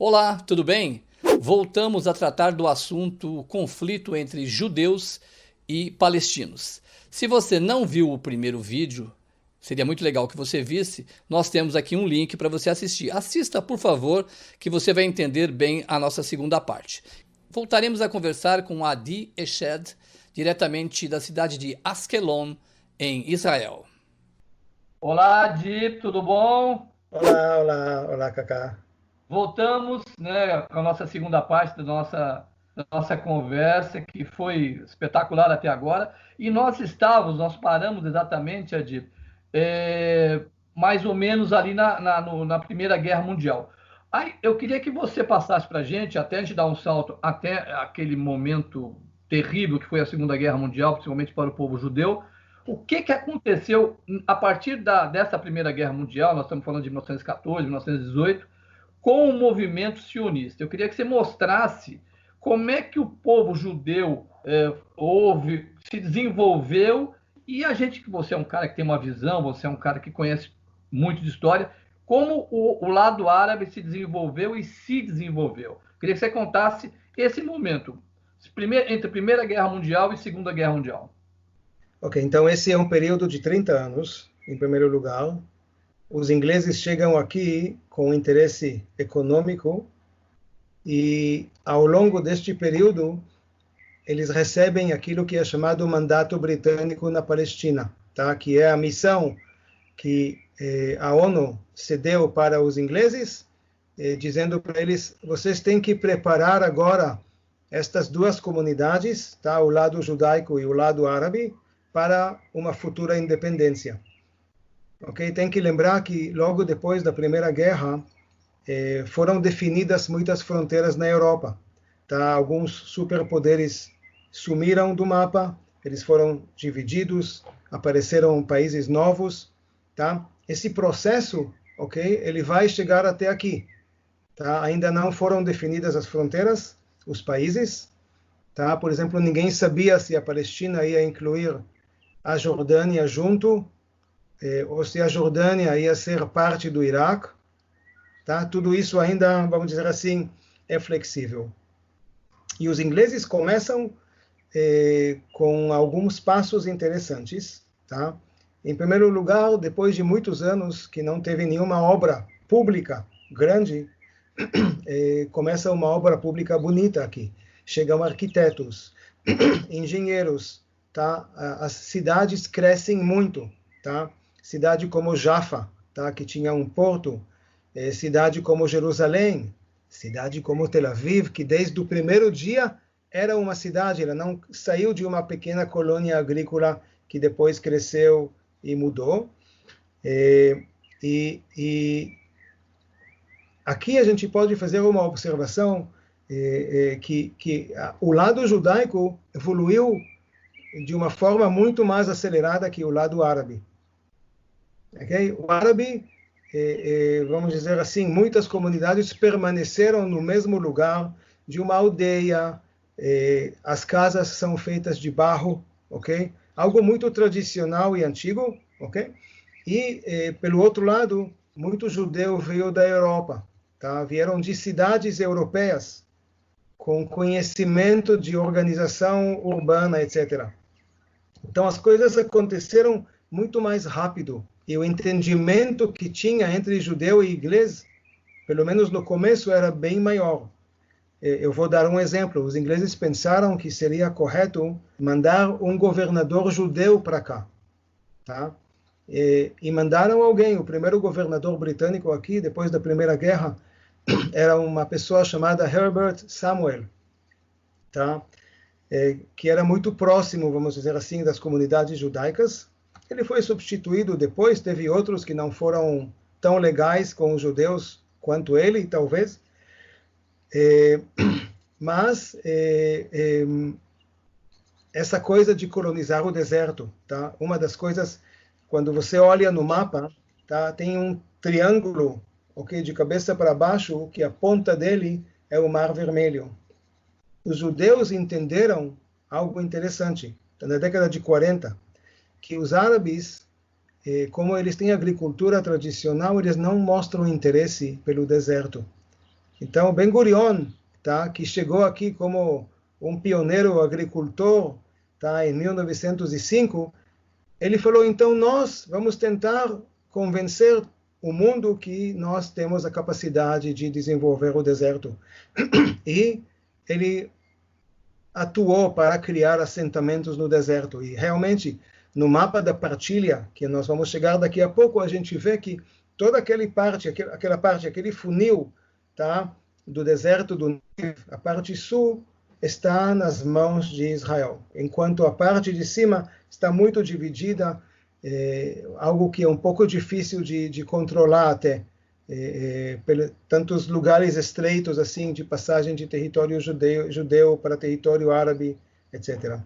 Olá, tudo bem? Voltamos a tratar do assunto conflito entre judeus e palestinos. Se você não viu o primeiro vídeo, seria muito legal que você visse. Nós temos aqui um link para você assistir. Assista, por favor, que você vai entender bem a nossa segunda parte. Voltaremos a conversar com Adi Eshed, diretamente da cidade de Askelon, em Israel. Olá, Adi, tudo bom? Olá, Cacá. Voltamos, né, com a nossa segunda parte da nossa conversa, que foi espetacular até agora. E nós paramos exatamente, Adi, mais ou menos ali na Primeira Guerra Mundial. Aí eu queria que você passasse para a gente, até a gente dar um salto até aquele momento terrível que foi a Segunda Guerra Mundial, principalmente para o povo judeu. O que aconteceu a partir dessa Primeira Guerra Mundial? Nós estamos falando de 1914, 1918, com o movimento sionista. Eu queria que você mostrasse como é que o povo judeu se desenvolveu, e a gente, que você é um cara que tem uma visão, você é um cara que conhece muito de história, como o lado árabe se desenvolveu e se desenvolveu. Eu queria que você contasse esse momento, entre a Primeira Guerra Mundial e Segunda Guerra Mundial. Ok, então esse é um período de 30 anos, em primeiro lugar. Os ingleses chegam aqui com interesse econômico e, ao longo deste período, eles recebem aquilo que é chamado Mandato Britânico na Palestina, tá? Que é a missão que a ONU cedeu para os ingleses, dizendo para eles: vocês têm que preparar agora estas duas comunidades, tá? O lado judaico e o lado árabe, para uma futura independência. Okay? Tem que lembrar que logo depois da Primeira Guerra foram definidas muitas fronteiras na Europa. Tá? Alguns superpoderes sumiram do mapa, eles foram divididos, apareceram países novos. Tá? Esse processo, okay, ele vai chegar até aqui. Tá? Ainda não foram definidas as fronteiras, os países. Tá? Por exemplo, ninguém sabia se a Palestina ia incluir a Jordânia junto, ou se a Jordânia ia ser parte do Iraque. Tá? Tudo isso ainda, vamos dizer assim, é flexível. E os ingleses começam com alguns passos interessantes. Tá? Em primeiro lugar, depois de muitos anos que não teve nenhuma obra pública grande, começa uma obra pública bonita aqui. Chegam arquitetos, engenheiros, tá? As cidades crescem muito, tá? Cidade como Jaffa, tá? Que tinha um porto, cidade como Jerusalém, cidade como Tel Aviv, que desde o primeiro dia era uma cidade, ela não saiu de uma pequena colônia agrícola que depois cresceu e mudou. E aqui a gente pode fazer uma observação que o lado judaico evoluiu de uma forma muito mais acelerada que o lado árabe. Okay? O árabe, vamos dizer assim, muitas comunidades permaneceram no mesmo lugar, de uma aldeia, as casas são feitas de barro, okay? Algo muito tradicional e antigo. Okay? E, pelo outro lado, muito judeu veio da Europa, tá? Vieram de cidades europeias, com conhecimento de organização urbana, etc. Então, as coisas aconteceram muito mais rápido. E o entendimento que tinha entre judeu e inglês, pelo menos no começo, era bem maior. Eu vou dar um exemplo. Os ingleses pensaram que seria correto mandar um governador judeu para cá. Tá? E mandaram alguém. O primeiro governador britânico aqui, depois da Primeira Guerra, era uma pessoa chamada Herbert Samuel, tá? Que era muito próximo, vamos dizer assim, das comunidades judaicas. Ele foi substituído depois, teve outros que não foram tão legais com os judeus quanto ele, talvez. Mas essa coisa de colonizar o deserto, tá? Uma das coisas, quando você olha no mapa, tá? Tem um triângulo, okay, de cabeça para baixo, que a ponta dele é o Mar Vermelho. Os judeus entenderam algo interessante, na década de 40, que os árabes, como eles têm agricultura tradicional, eles não mostram interesse pelo deserto. Então, Ben-Gurion, tá, que chegou aqui como um pioneiro agricultor, tá, em 1905, ele falou, então nós vamos tentar convencer o mundo que nós temos a capacidade de desenvolver o deserto. E ele atuou para criar assentamentos no deserto. E realmente, no mapa da partilha, que nós vamos chegar daqui a pouco, a gente vê que toda aquela parte, aquele funil, tá, do deserto do Negev, a parte sul, está nas mãos de Israel, enquanto a parte de cima está muito dividida, algo que é um pouco difícil de controlar até, tantos lugares estreitos assim de passagem de território judeu para território árabe, etc.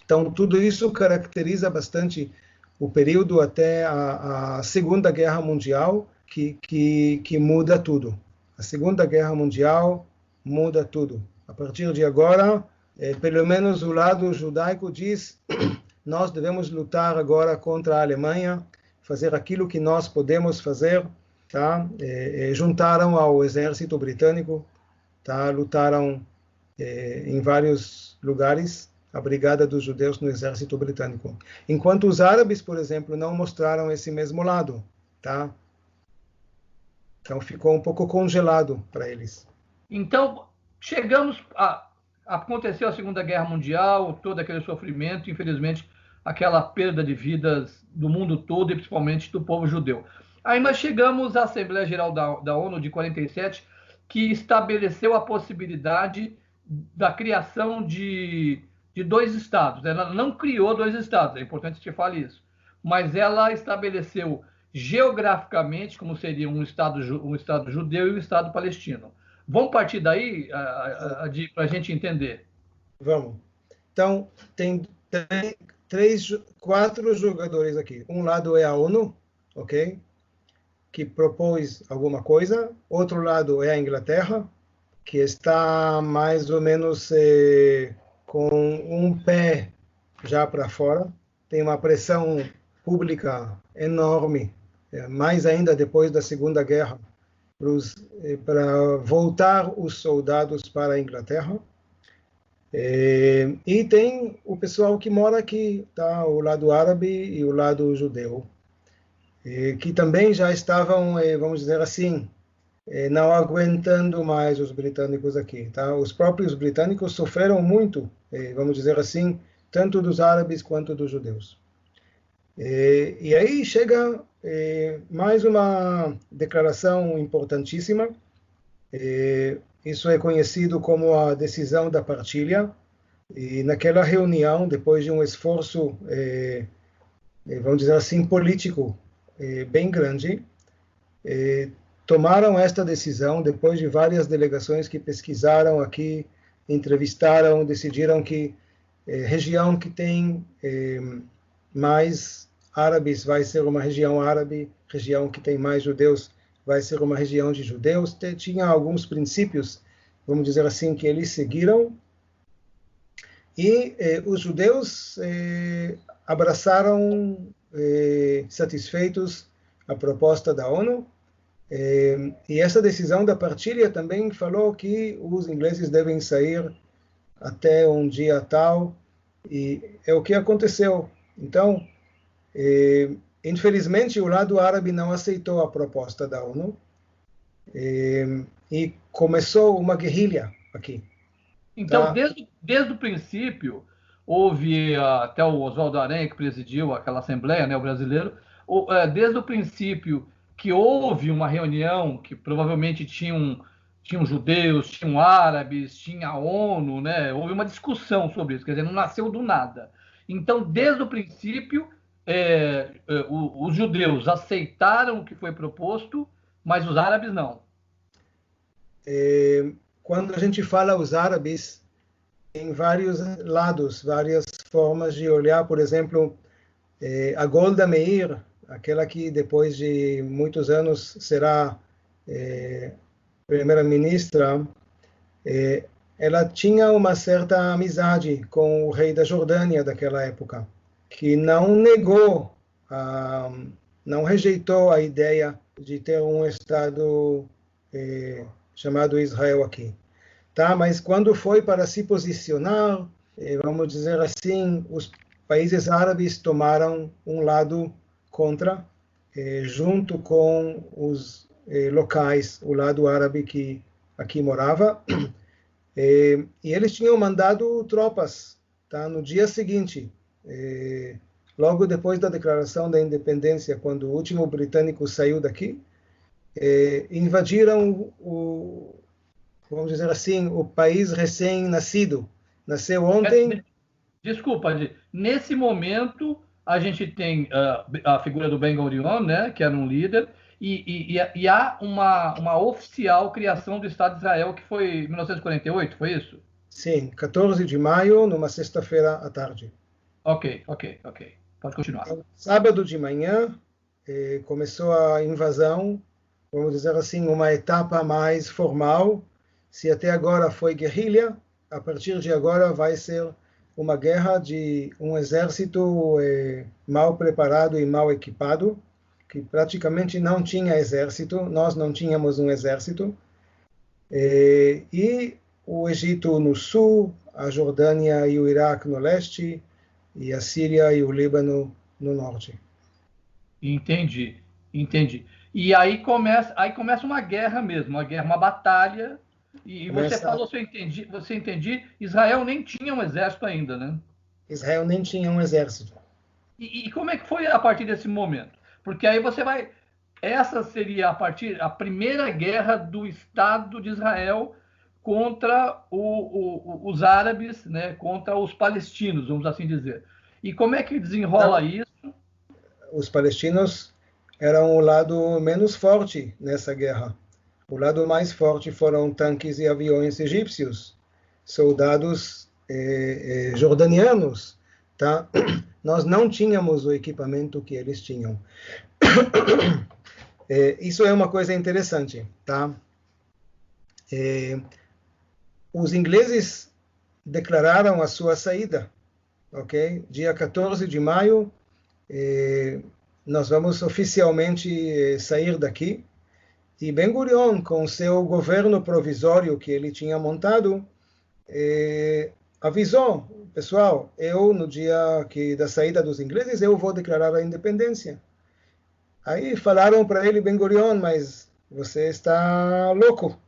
Então, tudo isso caracteriza bastante o período até a Segunda Guerra Mundial, que muda tudo. A Segunda Guerra Mundial muda tudo. A partir de agora, pelo menos o lado judaico diz, nós devemos lutar agora contra a Alemanha, fazer aquilo que nós podemos fazer, tá? Juntaram ao exército britânico, tá? Lutaram em vários lugares, a brigada dos judeus no exército britânico. Enquanto os árabes, por exemplo, não mostraram esse mesmo lado, tá? Então ficou um pouco congelado para eles. Então, aconteceu a Segunda Guerra Mundial, todo aquele sofrimento, infelizmente, aquela perda de vidas do mundo todo e principalmente do povo judeu. Aí nós chegamos à Assembleia Geral da ONU de 47, que estabeleceu a possibilidade da criação de dois estados. Ela não criou dois estados, é importante que te fale isso, mas ela estabeleceu geograficamente como seria um estado judeu e um estado palestino. Vamos partir daí para a gente entender? Vamos. Então, tem quatro jogadores aqui. Um lado é a ONU, ok? Que propôs alguma coisa. Outro lado é a Inglaterra, que está mais ou menos com um pé já para fora. Tem uma pressão pública enorme, mais ainda depois da Segunda Guerra, para voltar os soldados para a Inglaterra. E tem o pessoal que mora aqui, tá? O lado árabe e o lado judeu, que também já estavam, vamos dizer assim, não aguentando mais os britânicos aqui, tá? Os próprios britânicos sofreram muito, vamos dizer assim, tanto dos árabes quanto dos judeus. E aí chega mais uma declaração importantíssima. Isso é conhecido como a decisão da partilha. E naquela reunião, depois de um esforço, vamos dizer assim, político bem grande, tomaram esta decisão depois de várias delegações que pesquisaram aqui, entrevistaram, decidiram que região que tem mais árabes vai ser uma região árabe, região que tem mais judeus vai ser uma região de judeus. Tinha alguns princípios, vamos dizer assim, que eles seguiram. E os judeus abraçaram satisfeitos a proposta da ONU. E essa decisão da partilha também falou que os ingleses devem sair até um dia tal. E é o que aconteceu. Então, infelizmente, o lado árabe não aceitou a proposta da ONU e começou uma guerrilha aqui. Então, desde o princípio, houve até o Oswaldo Aranha, que presidiu aquela assembleia, né, o brasileiro, desde o princípio que houve uma reunião que provavelmente tinham judeus, tinham árabes, tinha a ONU, né, houve uma discussão sobre isso, quer dizer, não nasceu do nada. Então, desde o princípio, os judeus aceitaram o que foi proposto, mas os árabes não. Quando a gente fala os árabes, tem vários lados, várias formas de olhar. Por exemplo, a Golda Meir, aquela que depois de muitos anos será primeira-ministra, ela tinha uma certa amizade com o rei da Jordânia daquela época, que não negou, não rejeitou a ideia de ter um Estado chamado Israel aqui. Tá? Mas quando foi para se posicionar, vamos dizer assim, os países árabes tomaram um lado contra, junto com os locais, o lado árabe que aqui morava, e eles tinham mandado tropas, tá? No dia seguinte, logo depois da declaração da independência, quando o último britânico saiu daqui, invadiram vamos dizer assim, o país recém-nascido. Nasceu ontem. Desculpa, nesse momento a gente tem a figura do Ben Gurion, né, que era um líder, e há uma oficial criação do Estado de Israel, que foi em 1948, foi isso? Sim, 14 de maio, numa sexta-feira à tarde. Ok. Pode continuar. Então, sábado de manhã, começou a invasão, vamos dizer assim, uma etapa mais formal. Se até agora foi guerrilha, a partir de agora vai ser uma guerra de um exército mal preparado e mal equipado, que praticamente não tinha exército, nós não tínhamos um exército, e o Egito no sul, a Jordânia e o Iraque no leste, e a Síria e o Líbano no norte. Entendi. E aí começa uma guerra mesmo, uma batalha. E você falou, se eu entendi, Israel nem tinha um exército ainda, né? Israel nem tinha um exército. E como é que foi a partir desse momento? Porque aí essa seria a primeira guerra do Estado de Israel contra os árabes, né? Contra os palestinos, vamos assim dizer. E como é que desenrola isso? Os palestinos eram o lado menos forte nessa guerra. O lado mais forte foram tanques e aviões egípcios, soldados jordanianos, tá? Nós não tínhamos o equipamento que eles tinham. Isso é uma coisa interessante, tá? Os ingleses declararam a sua saída, ok? Dia 14 de maio, nós vamos oficialmente sair daqui. E Ben Gurion, com seu governo provisório que ele tinha montado, avisou, pessoal, no dia da saída dos ingleses, eu vou declarar a independência. Aí falaram para ele, Ben Gurion, mas você está louco.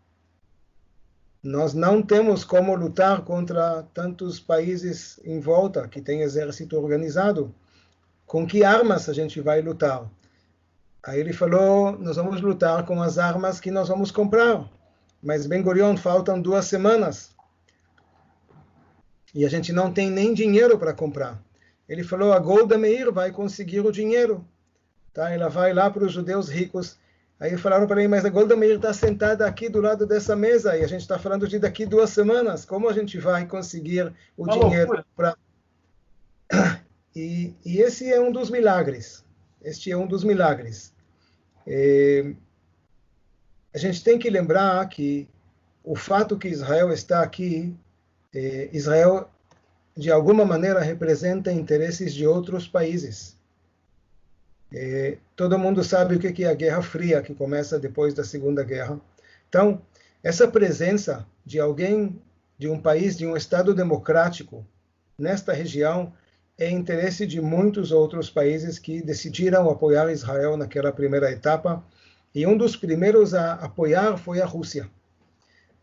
Nós não temos como lutar contra tantos países em volta que têm exército organizado. Com que armas a gente vai lutar? Aí ele falou, nós vamos lutar com as armas que nós vamos comprar. Mas Ben Gurion, faltam 2 semanas. E a gente não tem nem dinheiro para comprar. Ele falou, a Golda Meir vai conseguir o dinheiro. Tá? Ela vai lá para os judeus ricos. Aí falaram para ele, mas a Golda Meir está sentada aqui do lado dessa mesa e a gente está falando de daqui 2 semanas. Como a gente vai conseguir o dinheiro para... E esse é um dos milagres. Este é um dos milagres. A gente tem que lembrar que o fato que Israel está aqui, Israel, de alguma maneira, representa interesses de outros países. Todo mundo sabe o que é a Guerra Fria, que começa depois da Segunda Guerra. Então, essa presença de alguém, de um país, de um Estado democrático, nesta região, é interesse de muitos outros países que decidiram apoiar Israel naquela primeira etapa. E um dos primeiros a apoiar foi a Rússia.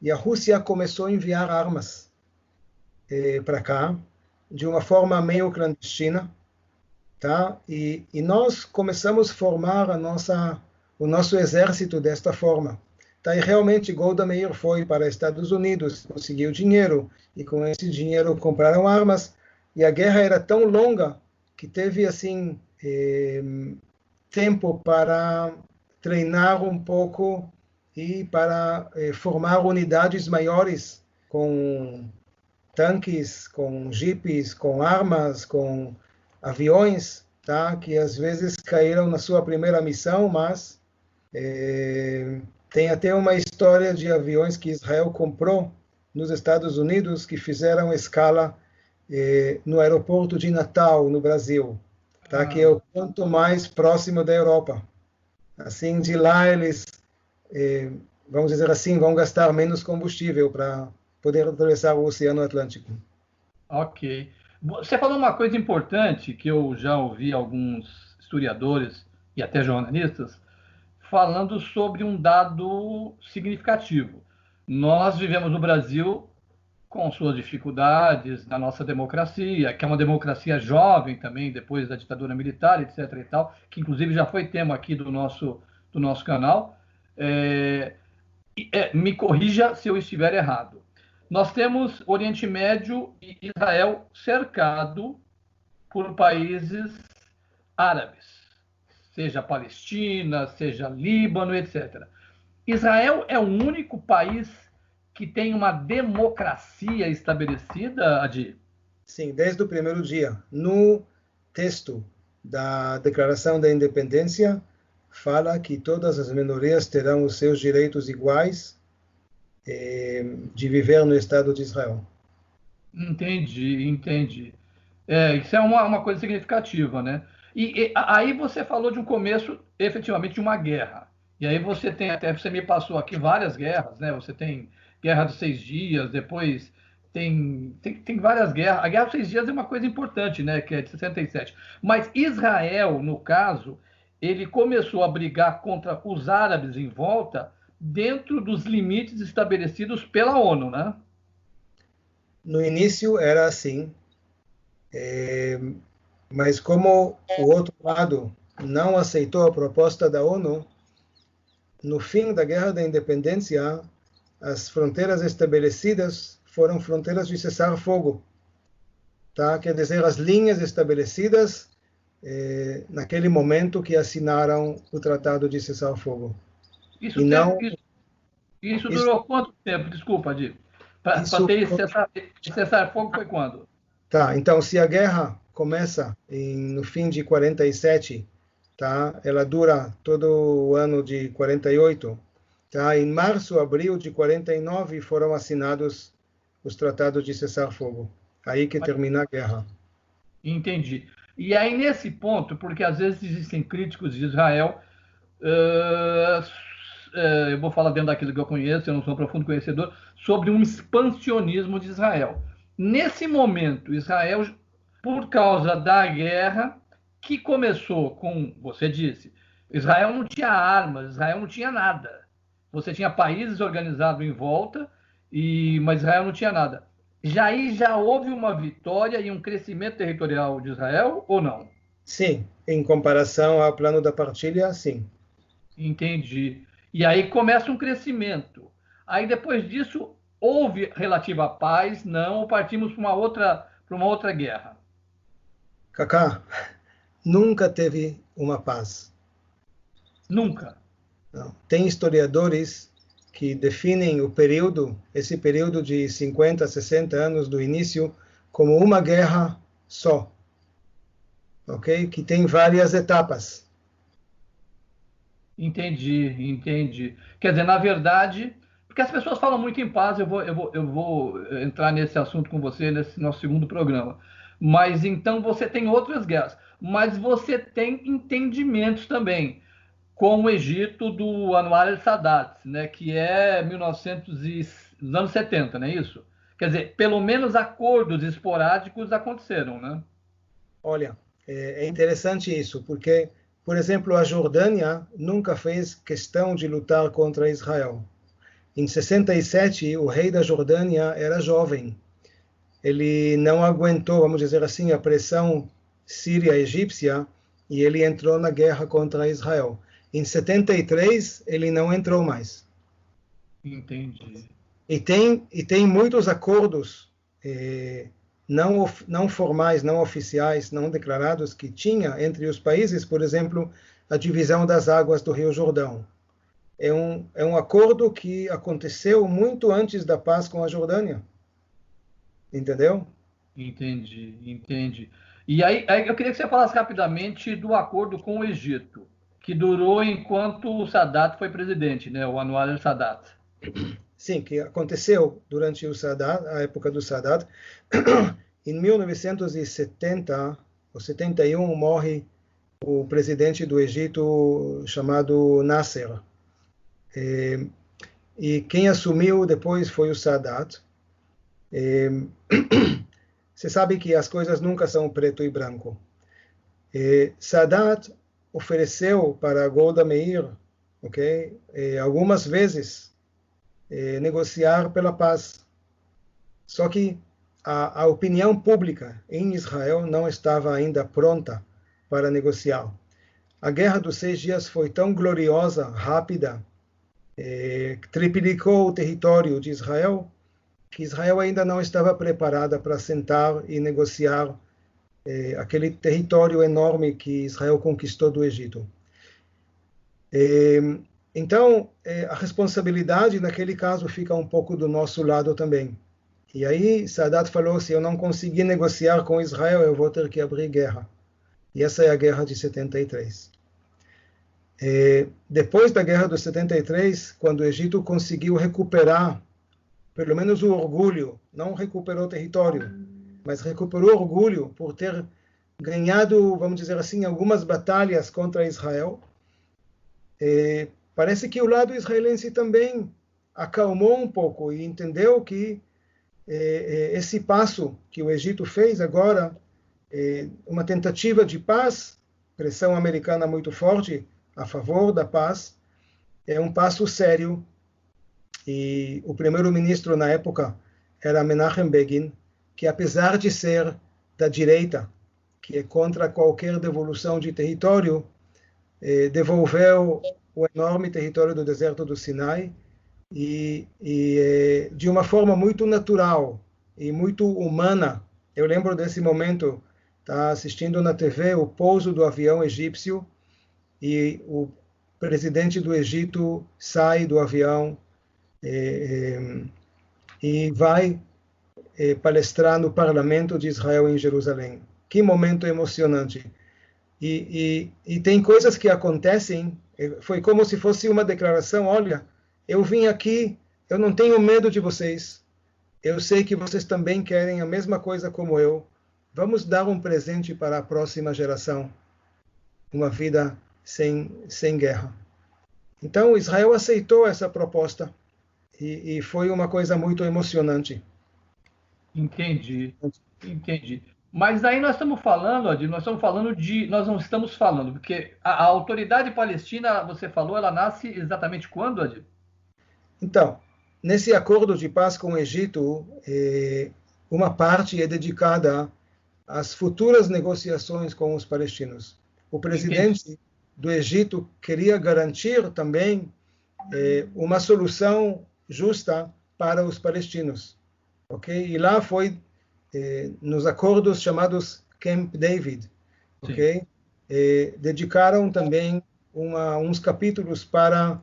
E a Rússia começou a enviar armas para cá, de uma forma meio clandestina. Tá? E nós começamos a formar o nosso exército desta forma. Tá? E realmente Golda Meir foi para os Estados Unidos, conseguiu dinheiro, e com esse dinheiro compraram armas. E a guerra era tão longa que teve assim tempo para treinar um pouco e para formar unidades maiores com tanques, com jipes, com armas, com aviões, tá? Que às vezes caíram na sua primeira missão, mas tem até uma história de aviões que Israel comprou nos Estados Unidos que fizeram escala no aeroporto de Natal, no Brasil, tá? Que é o ponto mais próximo da Europa. Assim, de lá eles vamos dizer assim, vão gastar menos combustível para poder atravessar o Oceano Atlântico. Ok. Você falou uma coisa importante que eu já ouvi alguns historiadores e até jornalistas falando sobre um dado significativo. Nós vivemos no Brasil com suas dificuldades na nossa democracia, que é uma democracia jovem também, depois da ditadura militar, etc. e tal, que inclusive já foi tema aqui do nosso canal. Me corrija se eu estiver errado. Nós temos Oriente Médio e Israel cercado por países árabes, seja Palestina, seja Líbano, etc. Israel é o único país que tem uma democracia estabelecida, Adi? Sim, desde o primeiro dia. No texto da Declaração da Independência, fala que todas as minorias terão os seus direitos iguais de viver no Estado de Israel. Entendi. Isso é uma coisa significativa, né? E aí você falou de um começo, efetivamente, de uma guerra. E aí você tem, até você me passou aqui várias guerras, né? Você tem Guerra dos 6 Dias, depois tem várias guerras. A Guerra dos 6 Dias é uma coisa importante, né? Que é de 67. Mas Israel, no caso, ele começou a brigar contra os árabes em volta dentro dos limites estabelecidos pela ONU, né? No início era assim, mas como o outro lado não aceitou a proposta da ONU, no fim da Guerra da Independência, as fronteiras estabelecidas foram fronteiras de cessar-fogo. Tá? Quer dizer, as linhas estabelecidas naquele momento que assinaram o Tratado de Cessar-fogo. Isso durou quanto tempo? Desculpa, Adi. Para ter esse cessar-fogo foi quando? Tá, então se a guerra começa no fim de 47, tá? Ela dura todo o ano de 48, tá? Em março, abril de 49 foram assinados os tratados de cessar-fogo. Aí que termina a guerra. Entendi. E aí nesse ponto, porque às vezes existem críticos de Israel, eu vou falar dentro daquilo que eu conheço, eu não sou um profundo conhecedor, sobre um expansionismo de Israel. Nesse momento, Israel, por causa da guerra, que começou com, você disse, Israel não tinha armas, Israel não tinha nada. Você tinha países organizados em volta, mas Israel não tinha nada. Já houve uma vitória e um crescimento territorial de Israel ou não? Sim, em comparação ao plano da partilha, sim. Entendi. E aí começa um crescimento. Aí depois disso houve relativa paz, não, ou partimos para uma outra guerra? Cacá, nunca teve uma paz. Nunca. Não. Tem historiadores que definem esse período de 50, 60 anos do início, como uma guerra só, ok? Que tem várias etapas. Entendi. Quer dizer, na verdade, porque as pessoas falam muito em paz, eu vou entrar nesse assunto com você nesse nosso segundo programa. Mas então você tem outras guerras, mas você tem entendimentos também, com o Egito do Anwar el-Sadat, né, que é 1970, não é isso? Quer dizer, pelo menos acordos esporádicos aconteceram, né? Olha, é interessante isso, porque, por exemplo, a Jordânia nunca fez questão de lutar contra Israel. Em 67, o rei da Jordânia era jovem. Ele não aguentou, vamos dizer assim, a pressão síria-egípcia e ele entrou na guerra contra Israel. Em 73, ele não entrou mais. Entendi. E tem muitos acordos não formais, não oficiais, não declarados que tinha entre os países, por exemplo, a divisão das águas do Rio Jordão. É um acordo que aconteceu muito antes da paz com a Jordânia. Entendeu? Entendi. E aí eu queria que você falasse rapidamente do acordo com o Egito, que durou enquanto o Sadat foi presidente, né? O Anwar el-Sadat. Sim, que aconteceu durante a época do Sadat. Em 1970 ou 71 morre o presidente do Egito chamado Nasser. e quem assumiu depois foi o Sadat. Você sabe que as coisas nunca são preto e branco. Sadat ofereceu para Golda Meir, ok, algumas vezes negociar pela paz. Só que a opinião pública em Israel não estava ainda pronta para negociar. A Guerra dos 6 Dias foi tão gloriosa, rápida, triplicou o território de Israel, que Israel ainda não estava preparada para sentar e negociar aquele território enorme que Israel conquistou do Egito. Então, a responsabilidade naquele caso fica um pouco do nosso lado também. E aí Sadat falou, se eu não conseguir negociar com Israel, eu vou ter que abrir guerra. E essa é a Guerra de 73. Depois da Guerra de 73, quando o Egito conseguiu recuperar, pelo menos o orgulho, não recuperou território, mas recuperou orgulho por ter ganhado, vamos dizer assim, algumas batalhas contra Israel, parece que o lado israelense também acalmou um pouco e entendeu que esse passo que o Egito fez agora, uma tentativa de paz, pressão americana muito forte a favor da paz, é um passo sério. E o primeiro-ministro na época era Menachem Begin, que apesar de ser da direita, que é contra qualquer devolução de território, devolveu o enorme território do deserto do Sinai e de uma forma muito natural e muito humana. Eu lembro desse momento, tá assistindo na TV o pouso do avião egípcio e o presidente do Egito sai do avião e vai palestrar no parlamento de Israel em Jerusalém. Que momento emocionante. E tem coisas que acontecem, foi como se fosse uma declaração, olha, eu vim aqui, eu não tenho medo de vocês, eu sei que vocês também querem a mesma coisa como eu, vamos dar um presente para a próxima geração, uma vida sem guerra. Então Israel aceitou essa proposta e foi uma coisa muito emocionante. Entendi. Mas aí nós estamos falando, Adi, nós não estamos falando, porque a autoridade palestina, você falou, ela nasce exatamente quando, Adi? Então, nesse acordo de paz com o Egito, uma parte é dedicada às futuras negociações com os palestinos. O presidente do Egito queria garantir também uma solução justa para os palestinos. Okay? E lá foi nos acordos chamados Camp David. Okay? Dedicaram também uns capítulos para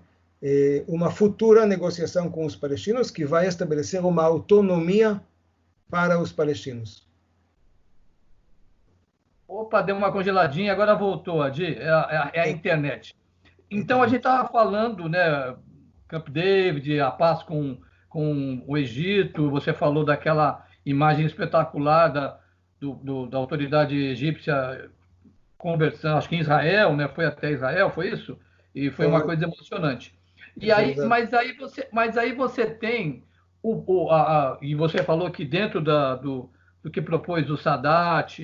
uma futura negociação com os palestinos que vai estabelecer uma autonomia para os palestinos. Opa, deu uma congeladinha, agora voltou, Adi, é a internet. Então, a gente estava falando, né, Camp David, a paz com o Egito, você falou daquela imagem espetacular da autoridade egípcia conversando, acho que em Israel, né, foi até Israel, foi isso? E foi uma coisa emocionante. E aí, mas aí você tem e você falou que dentro do que propôs o Sadat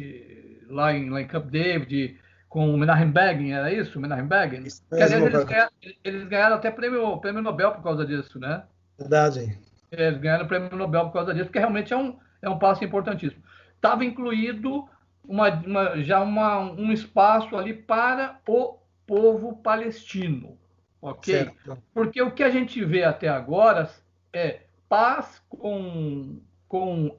lá em Camp David com o Menachem Begin, era isso? Menachem Begin? Que, aliás, eles ganharam até prêmio Nobel por causa disso, né? Verdade. Eles ganharam o prêmio Nobel por causa disso, porque realmente é um passo importantíssimo. Estava incluído um espaço ali para o povo palestino, ok? Certo. Porque o que a gente vê até agora é paz com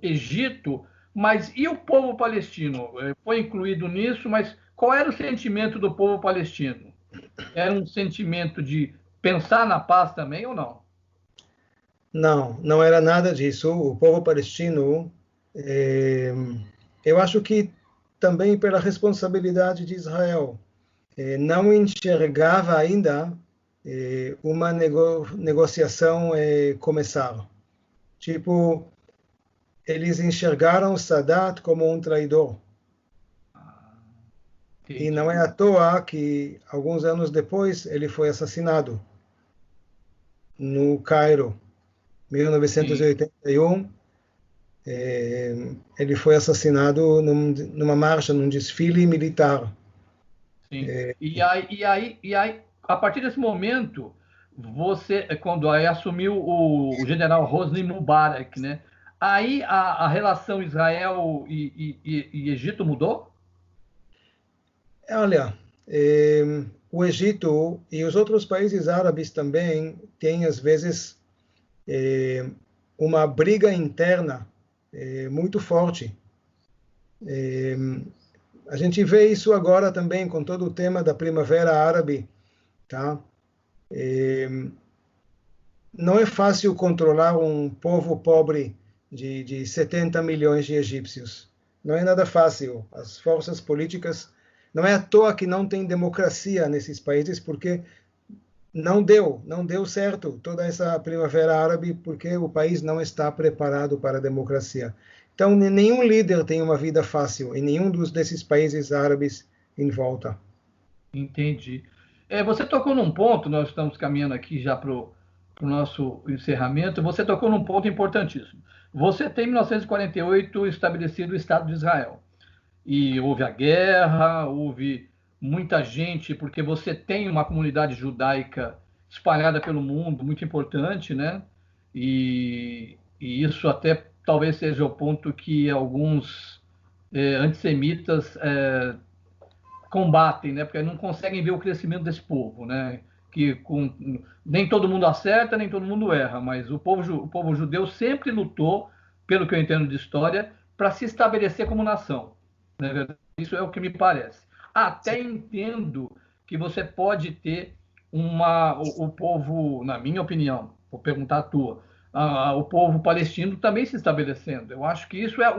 Egito, mas e o povo palestino? Foi incluído nisso, mas qual era o sentimento do povo palestino? Era um sentimento de pensar na paz também ou não? Não, não era nada disso. O povo palestino, eu acho que também pela responsabilidade de Israel, não enxergava ainda uma negociação começar. Tipo, eles enxergaram Sadat como um traidor. E não é à toa que, alguns anos depois, ele foi assassinado. no Cairo, Sim, 1981. Ele foi assassinado numa marcha, num desfile militar. sim. E aí, a partir desse momento, você, quando aí assumiu o general Hosni Mubarak, né? Aí a relação Israel e Egito mudou? Olha, o Egito e os outros países árabes também têm, às vezes, uma briga interna muito forte. A gente vê isso agora também com todo o tema da Primavera Árabe, tá? Não é fácil controlar um povo pobre de 70 milhões de egípcios. Não é nada fácil. As forças políticas, não é à toa que não tem democracia nesses países, porque não deu certo toda essa Primavera Árabe, porque o país não está preparado para a democracia. Então, nenhum líder tem uma vida fácil em nenhum desses países árabes em volta. Entendi. Você tocou num ponto, nós estamos caminhando aqui já para o nosso encerramento, você tocou num ponto importantíssimo. Você tem, em 1948, estabelecido o Estado de Israel. E houve a guerra, houve muita gente, porque você tem uma comunidade judaica espalhada pelo mundo, muito importante, né? E isso até talvez seja o ponto que alguns antissemitas combatem, né? Porque não conseguem ver o crescimento desse povo, né? Nem todo mundo acerta, nem todo mundo erra, mas o povo judeu sempre lutou, pelo que eu entendo de história, para se estabelecer como nação. Né? Isso é o que me parece. Até entendo que você pode ter o povo, na minha opinião, vou perguntar a tua, o povo palestino também se estabelecendo. Eu acho que isso é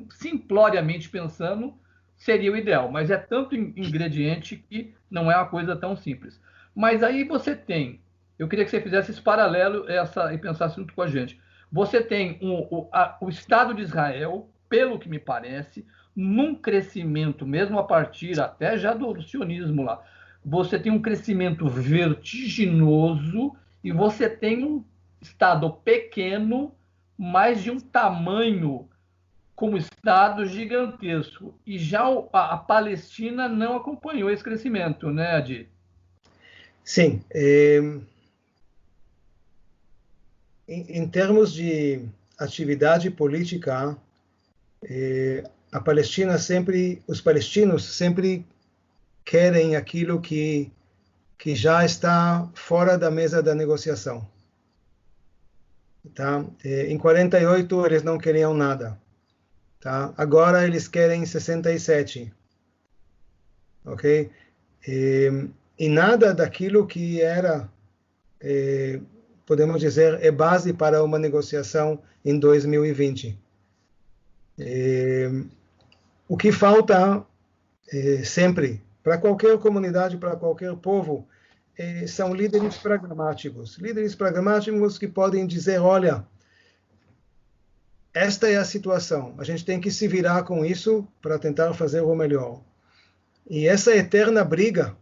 simploriamente pensando seria o ideal, mas é tanto ingrediente que não é uma coisa tão simples. Mas aí você tem, eu queria que você fizesse esse paralelo e pensasse junto com a gente. Você tem o Estado de Israel, pelo que me parece, num crescimento, mesmo a partir até já do sionismo lá, você tem um crescimento vertiginoso e você tem um Estado pequeno, mas de um tamanho como Estado gigantesco. E já a Palestina não acompanhou esse crescimento, né, Adi? Sim, em termos de atividade política, a Palestina sempre, os palestinos sempre querem aquilo que já está fora da mesa da negociação. Tá? Em 48 eles não queriam nada. Tá? Agora eles querem 67. Ok? E nada daquilo que era, podemos dizer, é base para uma negociação em 2020. O que falta sempre, para qualquer comunidade, para qualquer povo, são líderes pragmáticos. Líderes pragmáticos que podem dizer, olha, esta é a situação, a gente tem que se virar com isso para tentar fazer o melhor. E essa eterna briga,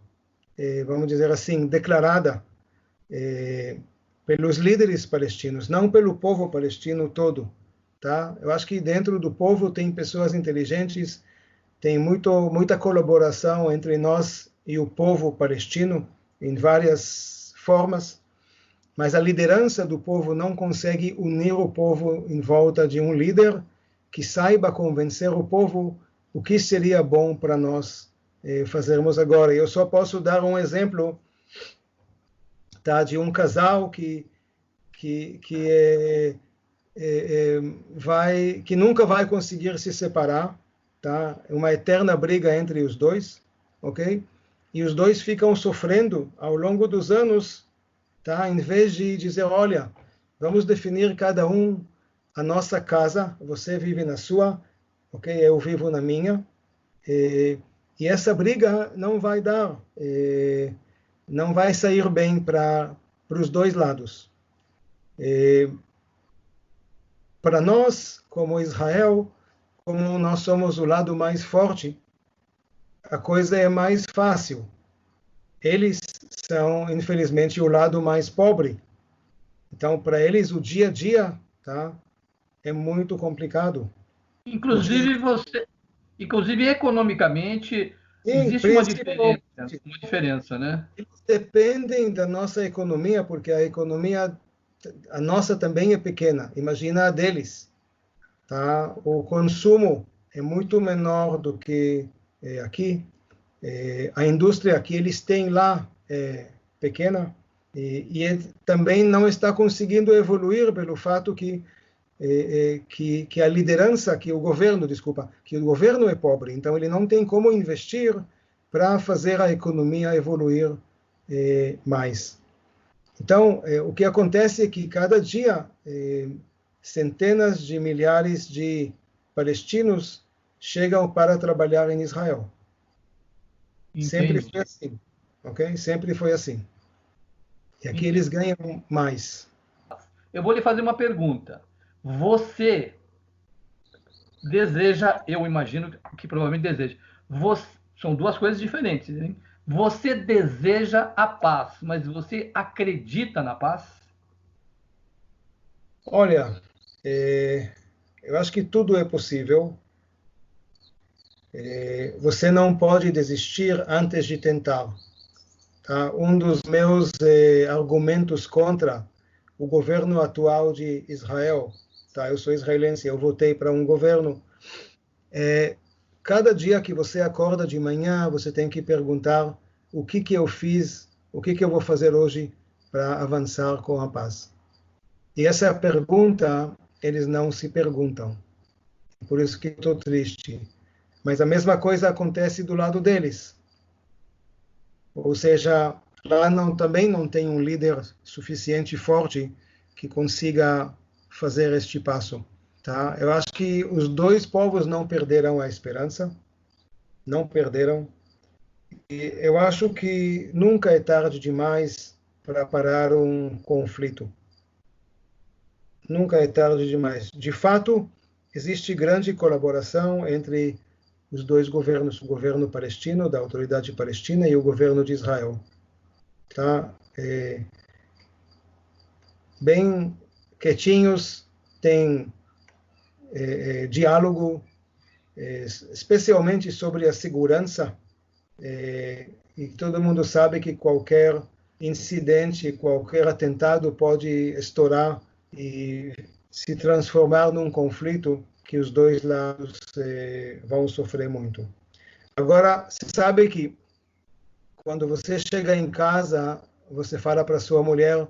vamos dizer assim, declarada pelos líderes palestinos, não pelo povo palestino todo, tá? Eu acho que dentro do povo tem pessoas inteligentes, tem muita colaboração entre nós e o povo palestino em várias formas, mas a liderança do povo não consegue unir o povo em volta de um líder que saiba convencer o povo o que seria bom para nós fazermos agora. Eu só posso dar um exemplo, tá, de um casal que nunca vai conseguir se separar, tá? É uma eterna briga entre os dois, ok? E os dois ficam sofrendo ao longo dos anos, tá? Em vez de dizer, olha, vamos definir cada um a nossa casa, você vive na sua, ok? Eu vivo na minha. E essa briga não vai dar, não vai sair bem para os dois lados. Para nós, como Israel, como nós somos o lado mais forte, a coisa é mais fácil. Eles são, infelizmente, o lado mais pobre. Então, para eles, o dia a dia, tá, é muito complicado. Inclusive economicamente, Sim, existe principalmente, uma diferença, né? eles dependem da nossa economia, porque a economia, a nossa também é pequena. Imagina a deles, tá? O consumo é muito menor do que aqui. A indústria que eles têm lá é pequena e também não está conseguindo evoluir pelo fato que a liderança, que o governo, desculpa, que o governo é pobre, então ele não tem como investir para fazer a economia evoluir mais. Então, o que acontece é que cada dia centenas de milhares de palestinos chegam para trabalhar em Israel. Sempre foi Entendi. assim, ok? Sempre foi assim. E aqui Entendi. eles ganham mais. Eu vou lhe fazer uma pergunta. Você deseja, eu imagino que provavelmente deseja. São duas coisas diferentes, hein? Você deseja a paz, mas você acredita na paz? Olha, eu acho que tudo é possível. Você não pode desistir antes de tentar. Tá? Um dos meus argumentos contra o governo atual de Israel, tá? Eu sou israelense, eu votei para um governo. Cada dia que você acorda de manhã, você tem que perguntar o que eu fiz, o que eu vou fazer hoje para avançar com a paz. E essa pergunta eles não se perguntam. Por isso que estou triste. Mas a mesma coisa acontece do lado deles. Ou seja, lá também não tem um líder suficiente forte que consiga fazer este passo. Tá? Eu acho que os dois povos não perderam a esperança, não perderam. E eu acho que nunca é tarde demais para parar um conflito. Nunca é tarde demais. De fato, existe grande colaboração entre os dois governos, o governo palestino, da autoridade palestina, e o governo de Israel. Tá? Bem quietinhos, tem diálogo, especialmente sobre a segurança, e todo mundo sabe que qualquer incidente, qualquer atentado pode estourar e se transformar num conflito que os dois lados vão sofrer muito. Agora, se sabe que quando você chega em casa, você fala para sua mulher: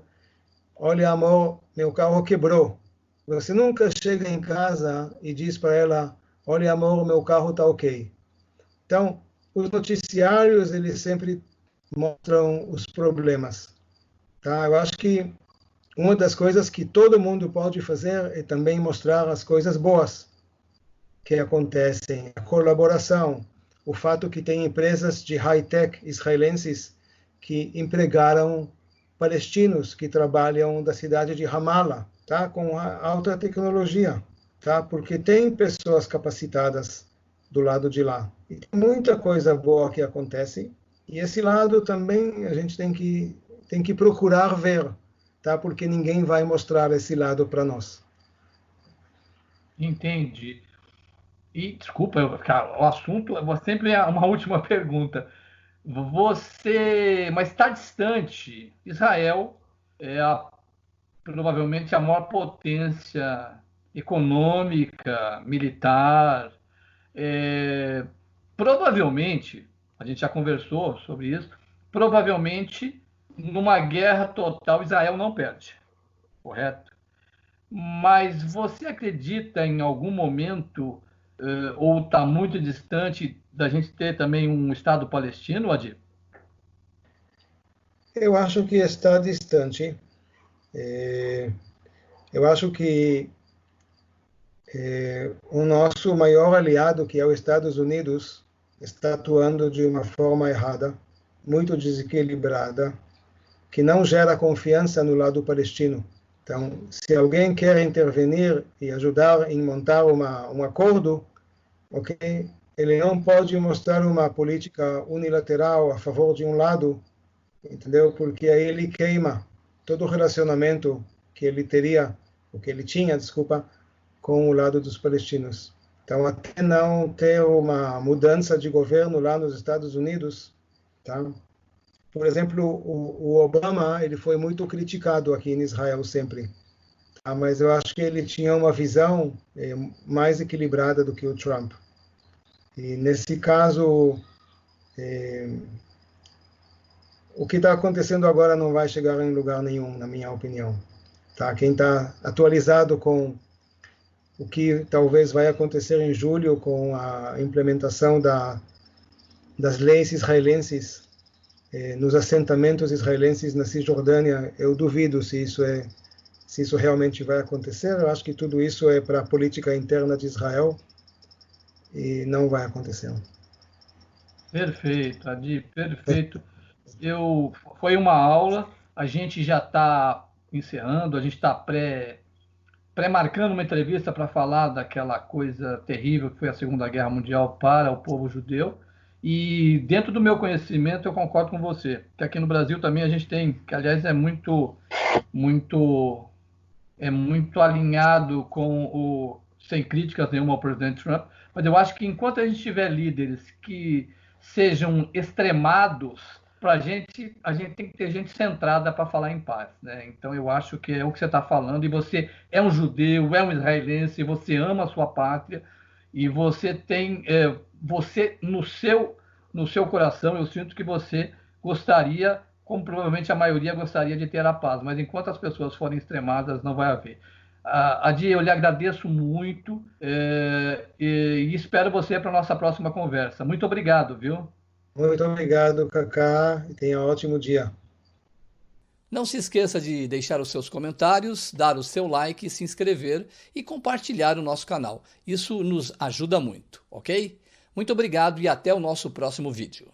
olha, amor, meu carro quebrou. Você nunca chega em casa e diz para ela: olha, amor, meu carro está ok. Então, os noticiários, eles sempre mostram os problemas. Tá? Eu acho que uma das coisas que todo mundo pode fazer é também mostrar as coisas boas que acontecem, a colaboração, o fato que tem empresas de high-tech israelenses que empregaram palestinos que trabalham da cidade de Ramallah, tá? Com alta tecnologia, tá? Porque tem pessoas capacitadas do lado de lá. E tem muita coisa boa que acontece, e esse lado também a gente tem que procurar ver, tá? Porque ninguém vai mostrar esse lado para nós. Entendi. E desculpa, cara, o assunto sempre é uma última pergunta. Mas está distante. Israel é provavelmente a maior potência econômica, militar. É, provavelmente, a gente já conversou sobre isso, provavelmente numa guerra total Israel não perde, correto? Mas você acredita em algum momento, ou está muito distante da gente ter também um Estado palestino, Adir? Eu acho que está distante. Eu acho que o nosso maior aliado, que é os Estados Unidos, está atuando de uma forma errada, muito desequilibrada, que não gera confiança no lado palestino. Então, se alguém quer intervenir e ajudar em montar um acordo, ok, ele não pode mostrar uma política unilateral a favor de um lado, entendeu? Porque aí ele queima todo o relacionamento que ele tinha, desculpa, com o lado dos palestinos. Então, até não ter uma mudança de governo lá nos Estados Unidos, tá? Por exemplo, o Obama, ele foi muito criticado aqui em Israel sempre, tá? Mas eu acho que ele tinha uma visão mais equilibrada do que o Trump. E nesse caso, o que está acontecendo agora não vai chegar em lugar nenhum, na minha opinião. Tá? Quem está atualizado com o que talvez vai acontecer em julho com a implementação das leis israelenses nos assentamentos israelenses na Cisjordânia, eu duvido se isso realmente vai acontecer. Eu acho que tudo isso é para a política interna de Israel e não vai acontecer. Perfeito, Adi, perfeito. Foi uma aula, a gente já está encerrando, a gente está pré-marcando uma entrevista para falar daquela coisa terrível que foi a Segunda Guerra Mundial para o povo judeu. E dentro do meu conhecimento, eu concordo com você, que aqui no Brasil também a gente tem, que aliás é muito alinhado com sem críticas nenhuma ao presidente Trump, mas eu acho que enquanto a gente tiver líderes que sejam extremados, a gente tem que ter gente centrada para falar em paz, né? Então eu acho que é o que você está falando, e você é um judeu, é um israelense, você ama a sua pátria, e você tem, você no seu coração, eu sinto que você gostaria, como provavelmente a maioria gostaria de ter a paz, mas enquanto as pessoas forem extremadas, não vai haver. Adi, eu lhe agradeço muito e espero você para a nossa próxima conversa. Muito obrigado, viu? Muito obrigado, Cacá, e tenha um ótimo dia. Não se esqueça de deixar os seus comentários, dar o seu like, se inscrever e compartilhar o nosso canal. Isso nos ajuda muito, ok? Muito obrigado e até o nosso próximo vídeo.